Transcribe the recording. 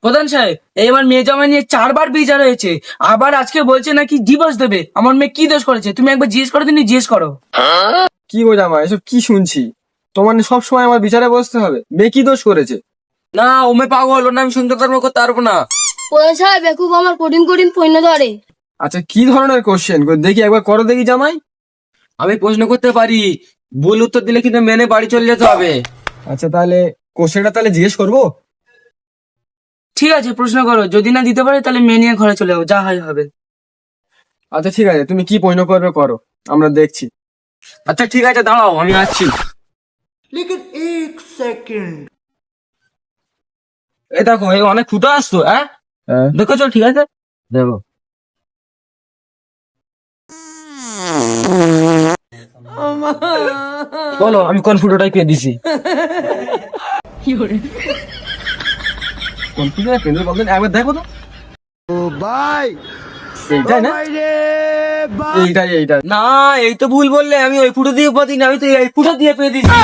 প্রধান সাহেব, এই আমার মেয়ে জামাই নিয়ে 4বার বিচার হয়েছে, আবার আজকে বলছে নাকি ডিভোর্স দেবে। আমার মেয়ে কি দোষ করেছে তুমি একবার জিজ্ঞেস করো, তুমি জিজ্ঞেস করো। কি গো জামাই, এসব কি শুনছি? তোমার সব সময় আমার বিচারে বসতে হবে? মেয়ে কি দোষ করেছে? না, ও মেয়ে পাগল, ওর নাম সুন্দর কর্ম করতে পারবো না। প্রধান সাহেব খুব আমার কঠিন কঠিন পণ্য ধরে। আচ্ছা, কি ধরনের কোশ্চেন দেখি, একবার করো দেখি জামাই। আমি প্রশ্ন করতে পারি, ভুল উত্তর দিলে কিন্তু মেনে বাড়ি চলে যেতে হবে। আচ্ছা, তাহলে কোশ্চেনটা তাহলে জিজ্ঞেস করবো? ঠিক আছে, প্রশ্ন করো, যদি না দিতে পারে তাহলে মেয়ে নিয়ে ঘরে চলে যাবো, যা হয় হবে। আচ্ছা ঠিক আছে, তুমি কি প্রশ্ন করবে করো, আমরা দেখছি। আচ্ছা ঠিক আছে, দাঁড়াও আমি আসছি। लेकिन एक सेकंड। এই দেখো, এই অনেক ফুটো আসতো। হ্যাঁ, হ্যাঁ। দেখো চল, ঠিক আছে দেখো। বলো আমি কোন ফুটোটাই পেয়ে দিছি। কোন ফুটো পেন্সিল বলতেন একবার দেখো তো। भाई এইটাই না? এইটাই এইটাই। না, এই তো ভুল বললে, আমি ওই ফুটো দিয়ে পাতি না, আমি তো এই ফুটো দিয়ে পেয়ে দিছি।